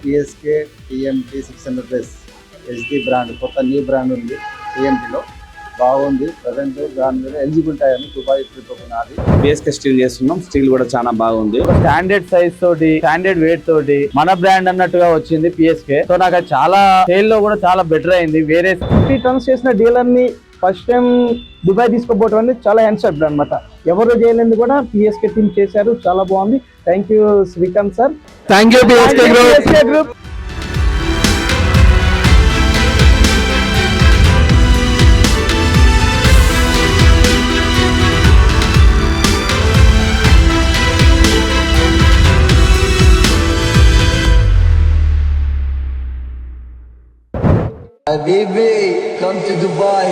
PSK TMT 600 HD brand, కొత్త new brand ఉంది టీఎంటీలో. బాగుంది. ప్రజెంట్ దాని మీద ఎలిజిబుల్ టైర్ని 2.3 ఉన్నది. పిఎస్కే స్టీల్ చేస్తున్నాం. స్టీల్ కూడా చాలా బాగుంది. స్టాండర్డ్ సైజ్ తోటి, స్టాండర్డ్ వెయిట్ తోటి మన బ్రాండ్ అన్నట్టుగా వచ్చింది పిఎస్కే. సో నాకు అది చాలా సేల్ లో కూడా చాలా బెటర్ అయింది. వేరే 50 టన్స్ చేసిన డీలర్ ని ఫస్ట్ టైం దుబాయ్ తీసుకోపోవడం అనేది చాలా హ్యాండ్సప్ అనమాట. ఎవరు చేయలేదు కూడా పిఎస్కే టీమ్ చేశారు. చాలా బాగుంది. Thank you Srikanth sir. Thank you PSK group. Habibi, come to Dubai.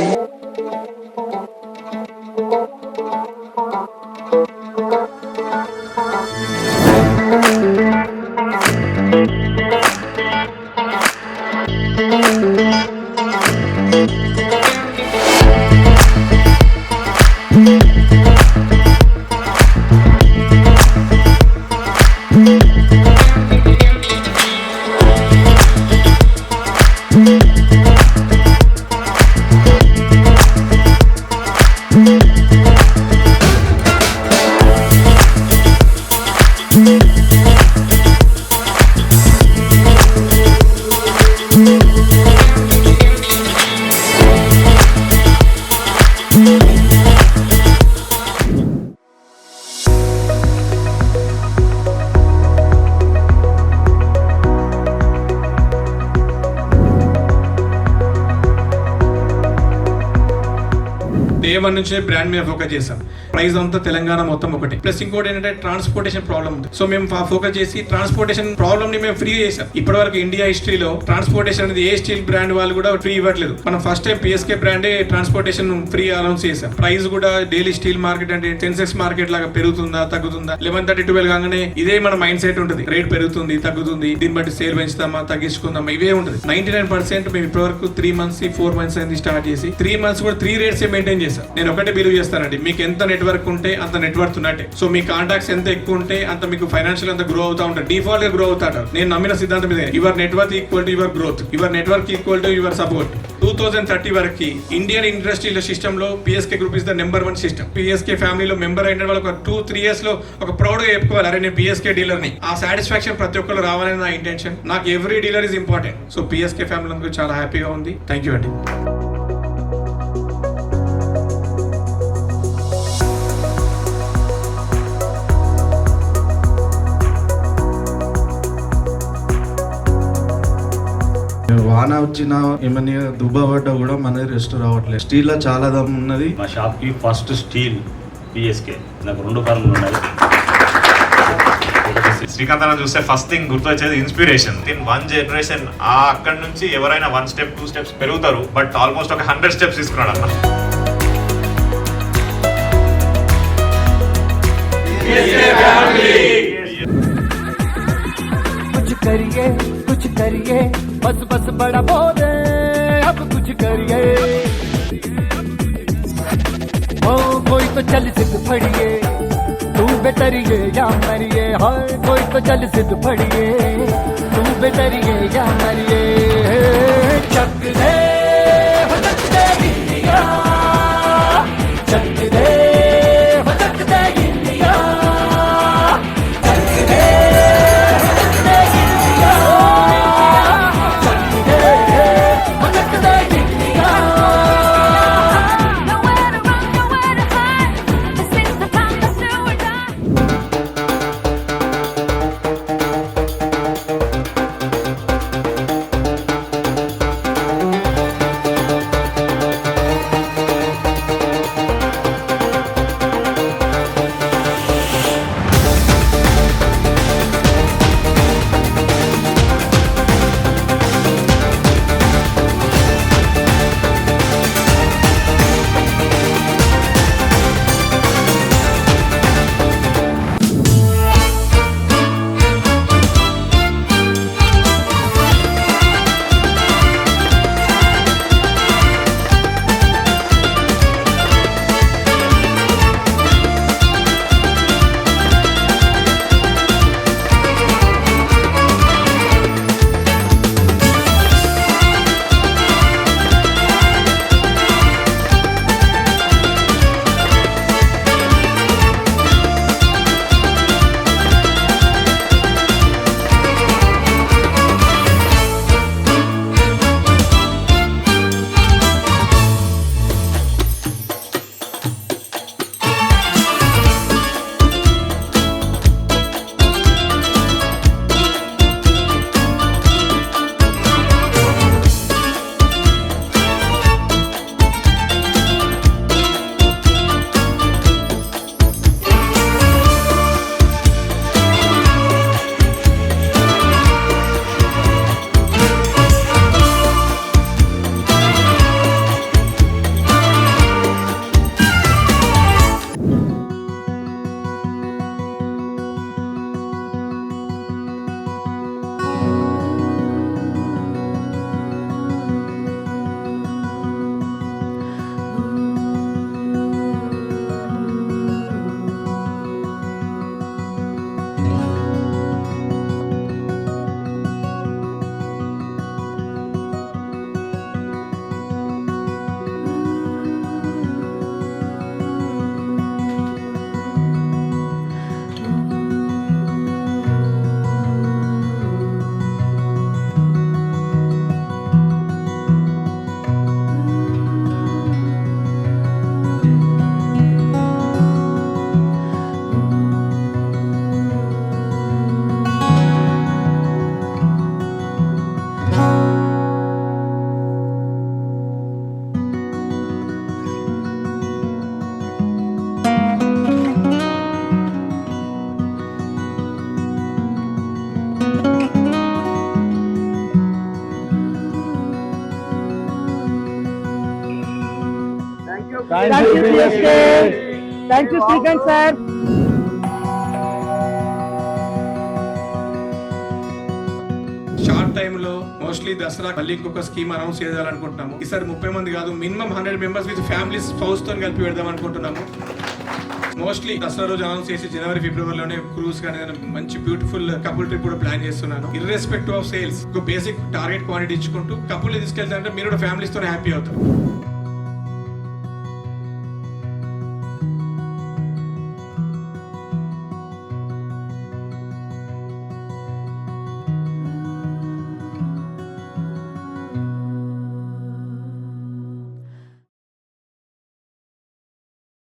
Day 1 నుంచి బ్రాండ్ మీద ఫోకస్ చేసాం. ప్రైస్ అంతా తెలంగాణ మొత్తం ఒకటి. ప్లస్ ఇంకోటి ఏంటంటే ట్రాన్స్పోర్టేషన్ ప్రాబ్లమ్ ఉంది. సో మేము ఫోకస్ చేసి ట్రాన్స్పోర్టేషన్ ప్రాబ్లమ్ ని మేము ఫ్రీ చేసాం. ఇప్పటి వరకు ఇండియా హిస్టరీలో ట్రాన్స్పోర్టేషన్ అనేది ఏ స్టీల్ బ్రాండ్ వాళ్ళు కూడా ఫ్రీ ఇవ్వట్లేదు. మనం ఫస్ట్ టైం పిఎస్కే బ్రాండే ట్రాన్స్పోర్టేషన్ ఫ్రీ అనౌన్స్ చేసాం. ప్రైస్ కూడా డైలీ స్టీల్ మార్కెట్ అంటే సెన్సెక్స్ మార్కెట్ లాగా పెరుగుతుందా తగ్గుతుందా, 11:30-12 కాగానే ఇదే మన మైండ్ సెట్ ఉంటుంది. రేట్ పెరుగుతుంది తగ్గుతుంది, దీన్ని బట్టి సేల్ పెంచుతామా తగ్గించుకుందామా ఇవే ఉంటుంది. 99% మేము ఇప్పటి వరకు 3 months 4 months అయింది స్టార్ట్ చేసి. 3 months కూడా 3 rates మెయింటైన్ చేస్తాం. నేను ఒకటే బిలీవ్ చేస్తానండి, మీకు ఎంత నెట్వర్క్ ఉంటే అంత నెట్వర్క్ ఉన్నట్టే. సో మీ కాంటాక్ట్స్ ఎంత ఎక్కువ ఉంటే అంత మీకు ఫైనాన్షియల్ అంత గ్రో అవుతా ఉంటారు. డిఫాల్ట్ గా గ్రో అవుతారు. నేను నమ్మిన సిద్ధాంతం ఇదే. Your network equal to your growth, your network equal to your support. 2030 వరకు ఇండియన్ ఇండస్ట్రియల్ సిస్టమ్ లో PSK group is the number 1 system. PSK ఫ్యామిలీలో మెంబర్ అయిన వాళ్ళు ఒక 2-3 years లో ఒక ప్రౌడ్ గా చెప్పుకోవాలి, అరే నేను పిఎస్కే డీలర్ ని. ఆ సాటిస్ఫాక్షన్ ప్రతి ఒక్కరు రావాలని నా ఇంటెన్షన్. నాకు every dealer is important. So PSK family అందుకు చాలా హ్యాపీగా ఉంది. థ్యాంక్ యూ అండి. వాన వచ్చినా ఏమన్నా దుబ్బా పడ్డా కూడా మనది రెస్ట్ రావట్లేదు. స్టీల్ లో చాలా దమ్ ఉన్నది. మా షాప్ కి ఫస్ట్ స్టీల్ పిఎస్కే. నాకు 2 కార్లు ఉన్నాయి. శ్రీకాంత్ అన్న చూస్తే ఫస్ట్ థింగ్ గుర్తొచ్చేది ఇన్స్పిరేషన్. ఇన్ 1 generation అక్కడ నుంచి ఎవరైనా 1 step 2 steps పెరుగుతారు, బట్ ఆల్మోస్ట్ ఒక 100 steps తీసుకున్నాడు అన్న. कुछ करिए बस बस बड़ा बोले, अब कुछ करिए. ओ कोई तो चल सिद्ध फड़िए, तू बेटरिए या मरिए. हाय कोई तो चल सिद्ध फड़िए, तू बेटरिए या मरिए. चक दे हो चक दे इंडिया, चक दे हो चक दे इंडिया, चक दे thank you PSK, thank you Srikanth sir. Short time లో మోస్ట్లీ దసరా మళ్ళీ ఇంకొక స్కీమ్ అనౌన్స్ చేయాలనుకుంటున్నాము. ఈసారి 30 మంది కాదు, minimum 100 members with families spouse తో కలిపి పెడదాం అనుకుంటున్నాము. మోస్ట్లీ దసరా రోజు అనౌన్స్ చేసి జనవరి ఫిబ్రవరిలోనే క్రూజ్ కానీ మంచి బ్యూటిఫుల్ కపుల్ ట్రిప్ కూడా ప్లాన్ చేస్తున్నాను. ఇర్రెస్పెక్టివ్ ఆఫ్ సేల్స్ ఒక బేసిక్ టార్గెట్ క్వాంటిటీ ఇచ్చుకుంటూ కపుల్ తీసుకెళ్తారంటే మీరు కూడా ఫ్యామిలీస్ తో హ్యాపీ అవుతారు.